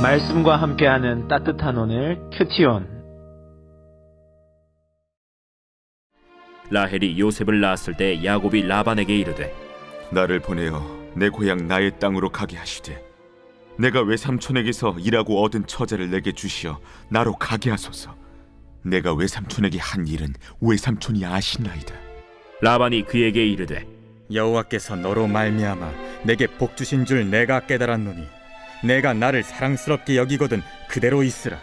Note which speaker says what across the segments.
Speaker 1: 말씀과 함께하는 따뜻한 오늘 큐티온.
Speaker 2: 라헬이 요셉을 낳았을 때 야곱이 라반에게 이르되
Speaker 3: 나를 보내어 내 고향 나의 땅으로 가게 하시되 내가 외삼촌에게서 일하고 얻은 처자를 내게 주시어 나로 가게 하소서. 내가 외삼촌에게 한 일은 외삼촌이 아시나이다.
Speaker 2: 라반이 그에게 이르되
Speaker 4: 여호와께서 너로 말미암아 내게 복 주신 줄 내가 깨달았노니 내가 나를 사랑스럽게 여기거든 그대로 있으라.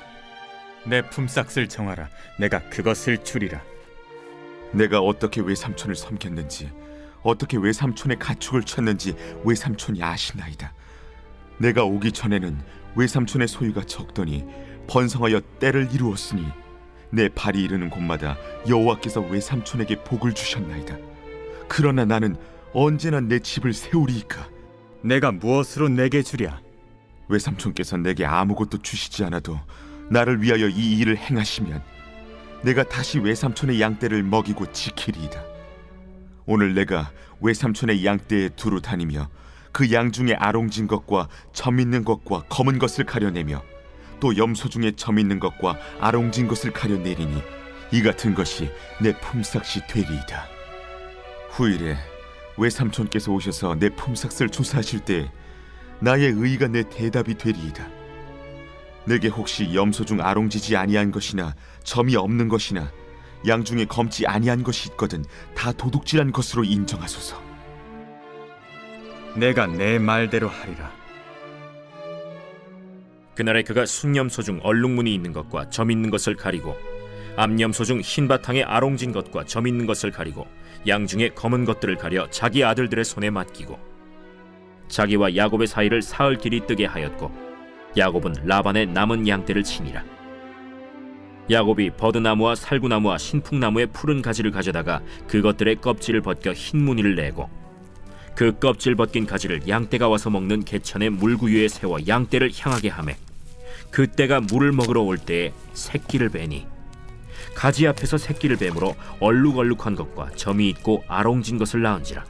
Speaker 4: 내 품삯을 정하라. 내가 그것을 주리라.
Speaker 3: 내가 어떻게 외삼촌을 섬겼는지 어떻게 외삼촌의 가축을 쳤는지 외삼촌이 아시나이다. 내가 오기 전에는 외삼촌의 소유가 적더니 번성하여 때를 이루었으니 내 발이 이르는 곳마다 여호와께서 외삼촌에게 복을 주셨나이다. 그러나 나는 언제나 내 집을 세우리이까.
Speaker 4: 내가 무엇으로 내게 주랴?
Speaker 3: 외삼촌께서 내게 아무것도 주시지 않아도 나를 위하여 이 일을 행하시면 내가 다시 외삼촌의 양떼를 먹이고 지키리이다. 오늘 내가 외삼촌의 양떼에 두루 다니며 그 양 중에 아롱진 것과 점 있는 것과 검은 것을 가려내며 또 염소 중에 점 있는 것과 아롱진 것을 가려내리니 이 같은 것이 내 품삯이 되리이다. 후일에 외삼촌께서 오셔서 내 품삯을 조사하실 때 나의 의의가 내 대답이 되리이다. 내게 혹시 염소 중 아롱지지 아니한 것이나 점이 없는 것이나 양 중에 검지 아니한 것이 있거든 다 도둑질한 것으로 인정하소서.
Speaker 4: 내가 내 말대로 하리라.
Speaker 2: 그날에 그가 순염소 중 얼룩무늬 있는 것과 점 있는 것을 가리고 암염소 중 흰 바탕에 아롱진 것과 점 있는 것을 가리고 양 중에 검은 것들을 가려 자기 아들들의 손에 맡기고 자기와 야곱의 사이를 사흘 길이 뜨게 하였고 야곱은 라반의 남은 양떼를 치니라. 야곱이 버드나무와 살구나무와 신풍나무의 푸른 가지를 가져다가 그것들의 껍질을 벗겨 흰 무늬를 내고 그 껍질 벗긴 가지를 양떼가 와서 먹는 개천의 물구유에 세워 양떼를 향하게 하매 그때가 물을 먹으러 올 때에 새끼를 베니 가지 앞에서 새끼를 뱀으로 얼룩얼룩한 것과 점이 있고 아롱진 것을 낳은지라.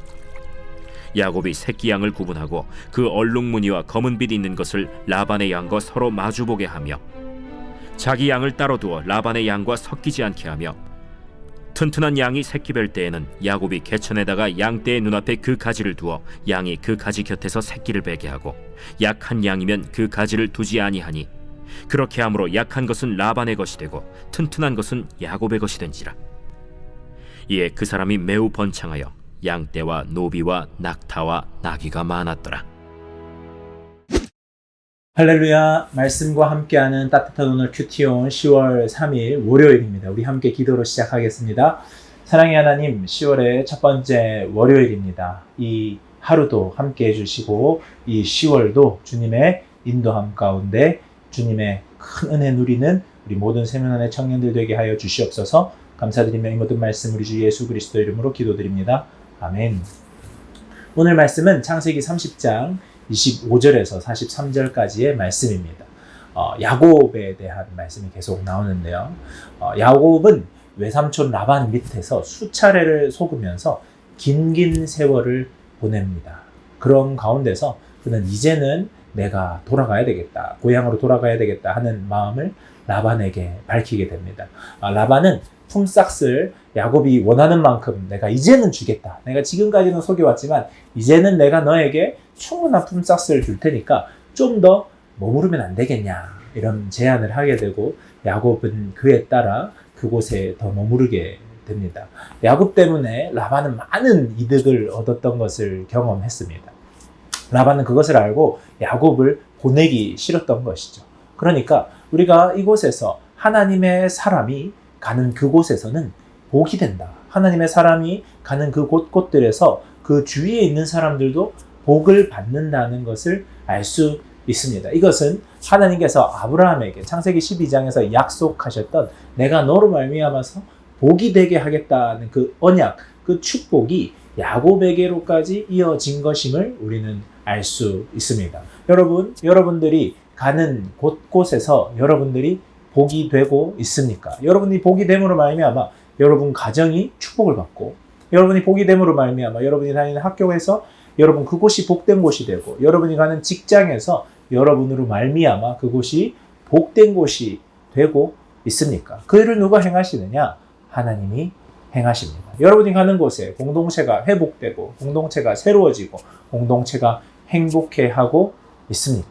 Speaker 2: 야곱이 새끼 양을 구분하고 그 얼룩무늬와 검은빛 있는 것을 라반의 양과 서로 마주보게 하며 자기 양을 따로 두어 라반의 양과 섞이지 않게 하며 튼튼한 양이 새끼 뵐 때에는 야곱이 개천에다가 양떼의 눈앞에 그 가지를 두어 양이 그 가지 곁에서 새끼를 베게 하고 약한 양이면 그 가지를 두지 아니하니 그렇게 함으로 약한 것은 라반의 것이 되고 튼튼한 것은 야곱의 것이 된지라. 이에 그 사람이 매우 번창하여 양떼와 노비와 낙타와 나귀가 많았더라.
Speaker 1: 할렐루야. 말씀과 함께하는 따뜻한 오늘 큐티온 10월 3일 월요일입니다. 우리 함께 기도로 시작하겠습니다. 사랑의 하나님, 10월의 첫 번째 월요일입니다. 이 하루도 함께 해주시고 이 10월도 주님의 인도함 가운데 주님의 큰 은혜 누리는 우리 모든 세면안의 청년들 되게 하여 주시옵소서. 감사드리며 이 모든 말씀 우리 주 예수 그리스도 이름으로 기도드립니다. 아멘. 오늘 말씀은 창세기 30장 25절에서 43절까지의 말씀입니다. 야곱에 대한 말씀이 계속 나오는데요. 야곱은 외삼촌 라반 밑에서 수차례를 속으면서 긴 세월을 보냅니다. 그런 가운데서 그는 이제는 내가 돌아가야 되겠다, 고향으로 돌아가야 되겠다 하는 마음을 라반에게 밝히게 됩니다. 라반은 품삯을 야곱이 원하는 만큼 내가 이제는 주겠다. 내가 지금까지는 속여왔지만 이제는 내가 너에게 충분한 품삯을 줄 테니까 좀 더 머무르면 안 되겠냐, 이런 제안을 하게 되고 야곱은 그에 따라 그곳에 더 머무르게 됩니다. 야곱 때문에 라반은 많은 이득을 얻었던 것을 경험했습니다. 라반은 그것을 알고 야곱을 보내기 싫었던 것이죠. 그러니까 우리가 이곳에서 하나님의 사람이 가는 그곳에서는 복이 된다. 하나님의 사람이 가는 그 곳곳들에서 그 주위에 있는 사람들도 복을 받는다는 것을 알 수 있습니다. 이것은 하나님께서 아브라함에게 창세기 12장에서 약속하셨던 내가 너로 말미암아서 복이 되게 하겠다는 그 언약, 그 축복이 야곱에게로까지 이어진 것임을 우리는 알 수 있습니다. 여러분들이 가는 곳곳에서 여러분들이 복이 되고 있습니까? 여러분이 복이 됨으로 말미암아 여러분 가정이 축복을 받고, 여러분이 복이 됨으로 말미암아 여러분이 다니는 학교에서 여러분 그곳이 복된 곳이 되고, 여러분이 가는 직장에서 여러분으로 말미암아 그곳이 복된 곳이 되고 있습니까? 그 일을 누가 행하시느냐? 하나님이 행하십니다. 여러분이 가는 곳에 공동체가 회복되고 공동체가 새로워지고 공동체가 행복해하고 있습니까?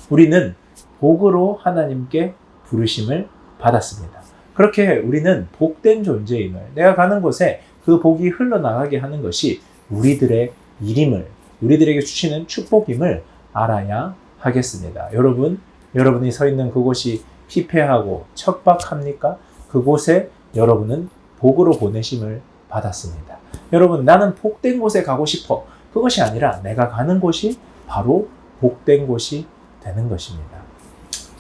Speaker 1: 우리는 복으로 하나님께 부르심을 받았습니다. 그렇게 우리는 복된 존재임을, 내가 가는 곳에 그 복이 흘러나가게 하는 것이 우리들의 일임을, 우리들에게 주시는 축복임을 알아야 하겠습니다. 여러분이 서 있는 그곳이 피폐하고 척박합니까? 그곳에 여러분은 복으로 보내심을 받았습니다. 여러분, 나는 복된 곳에 가고 싶어. 그것이 아니라 내가 가는 곳이 바로 복된 곳이 되는 것입니다.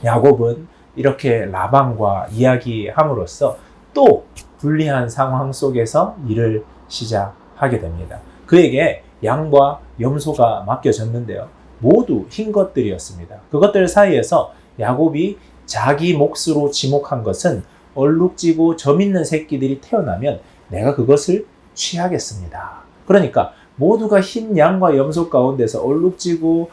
Speaker 1: 야곱은 이렇게 라반과 이야기함으로써 또 불리한 상황 속에서 일을 시작하게 됩니다. 그에게 양과 염소가 맡겨졌는데요. 모두 흰 것들이었습니다. 그것들 사이에서 야곱이 자기 몫으로 지목한 것은 얼룩지고 점 있는 새끼들이 태어나면 내가 그것을 취하겠습니다. 그러니까 모두가 흰 양과 염소 가운데서 얼룩지고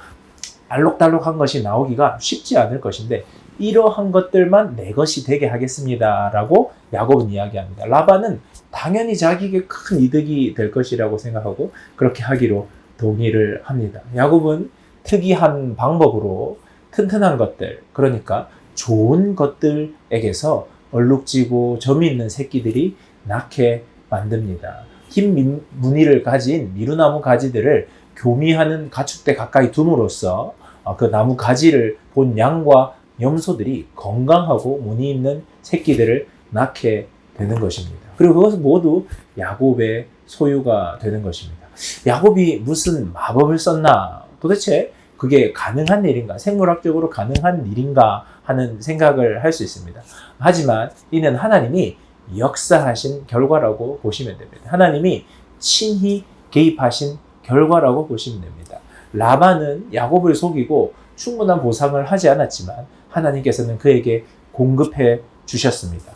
Speaker 1: 알록달록한 것이 나오기가 쉽지 않을 것인데 이러한 것들만 내 것이 되게 하겠습니다 라고 야곱은 이야기합니다. 라반은 당연히 자기에게 큰 이득이 될 것이라고 생각하고 그렇게 하기로 동의를 합니다. 야곱은 특이한 방법으로 튼튼한 것들, 그러니까 좋은 것들에게서 얼룩지고 점이 있는 새끼들이 낳게 만듭니다. 흰 무늬를 가진 미루나무 가지들을 교미하는 가축대 가까이 둠으로써 그 나무 가지를 본 양과 염소들이 건강하고 무늬 있는 새끼들을 낳게 되는 것입니다. 그리고 그것은 모두 야곱의 소유가 되는 것입니다. 야곱이 무슨 마법을 썼나? 도대체 그게 가능한 일인가? 생물학적으로 가능한 일인가? 하는 생각을 할 수 있습니다. 하지만 이는 하나님이 역사하신 결과라고 보시면 됩니다. 하나님이 친히 개입하신 결과라고 보시면 됩니다. 라반은 야곱을 속이고 충분한 보상을 하지 않았지만 하나님께서는 그에게 공급해 주셨습니다.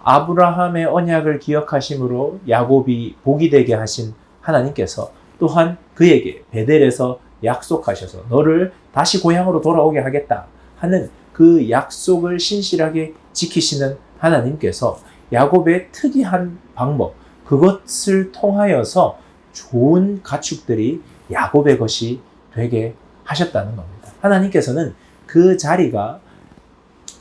Speaker 1: 아브라함의 언약을 기억하심으로 야곱이 복이 되게 하신 하나님께서 또한 그에게 베델에서 약속하셔서 너를 다시 고향으로 돌아오게 하겠다 하는 그 약속을 신실하게 지키시는 하나님께서 야곱의 특이한 방법, 그것을 통하여서 좋은 가축들이 야곱의 것이 되게 하셨다는 겁니다. 하나님께서는 그 자리가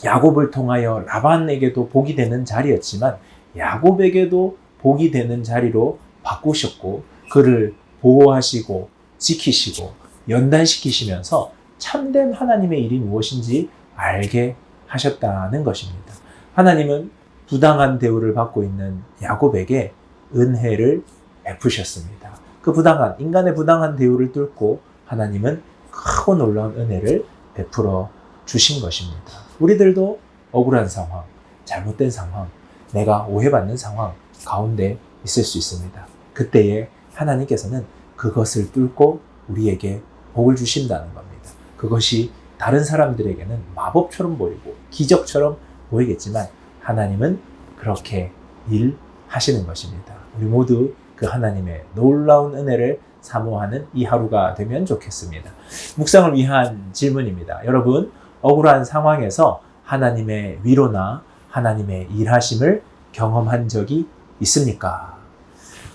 Speaker 1: 야곱을 통하여 라반에게도 복이 되는 자리였지만 야곱에게도 복이 되는 자리로 바꾸셨고 그를 보호하시고 지키시고 연단시키시면서 참된 하나님의 일이 무엇인지 알게 하셨다는 것입니다. 하나님은 부당한 대우를 받고 있는 야곱에게 은혜를 베푸셨습니다. 그 인간의 부당한 대우를 뚫고 하나님은 크고 놀라운 은혜를 베풀어 주신 것입니다. 우리들도 억울한 상황, 잘못된 상황, 내가 오해받는 상황 가운데 있을 수 있습니다. 그때에 하나님께서는 그것을 뚫고 우리에게 복을 주신다는 겁니다. 그것이 다른 사람들에게는 마법처럼 보이고 기적처럼 보이겠지만 하나님은 그렇게 일하시는 것입니다. 우리 모두 그 하나님의 놀라운 은혜를 사모하는 이 하루가 되면 좋겠습니다. 묵상을 위한 질문입니다. 여러분, 억울한 상황에서 하나님의 위로나 하나님의 일하심을 경험한 적이 있습니까?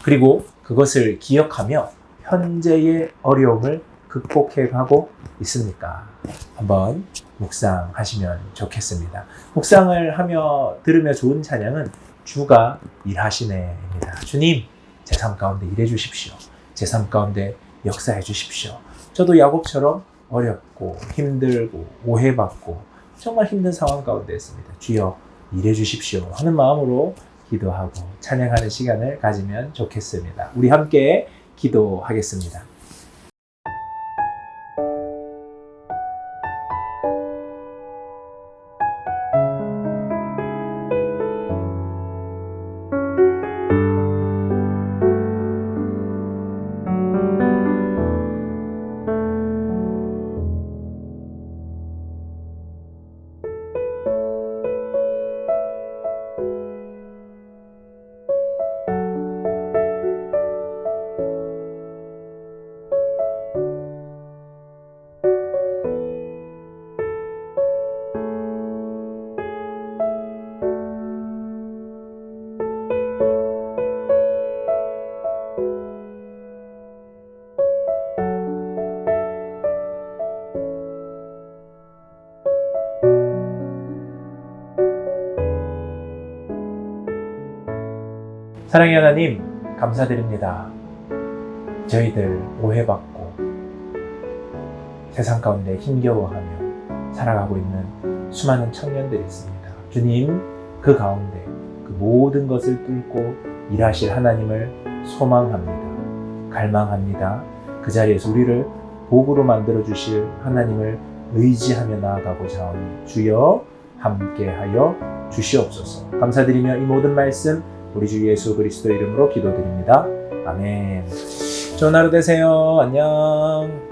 Speaker 1: 그리고 그것을 기억하며 현재의 어려움을 극복해가고 있습니까? 한번 묵상하시면 좋겠습니다. 묵상을 하며 들으며 좋은 찬양은 주가 일하시네입니다. 주님, 제 삶 가운데 일해 주십시오. 제 삶 가운데 역사해 주십시오. 저도 야곱처럼 어렵고 힘들고 오해받고 정말 힘든 상황 가운데 있습니다. 주여 일해 주십시오 하는 마음으로 기도하고 찬양하는 시간을 가지면 좋겠습니다. 우리 함께 기도하겠습니다. 사랑의 하나님, 감사드립니다. 저희들 오해받고 세상 가운데 힘겨워하며 살아가고 있는 수많은 청년들이 있습니다. 주님, 그 가운데 그 모든 것을 뚫고 일하실 하나님을 소망합니다. 갈망합니다. 그 자리에서 우리를 복으로 만들어 주실 하나님을 의지하며 나아가고자 하오니 주여 함께하여 주시옵소서. 감사드리며 이 모든 말씀 우리 주 예수 그리스도 이름으로 기도드립니다. 아멘. 좋은 하루 되세요. 안녕.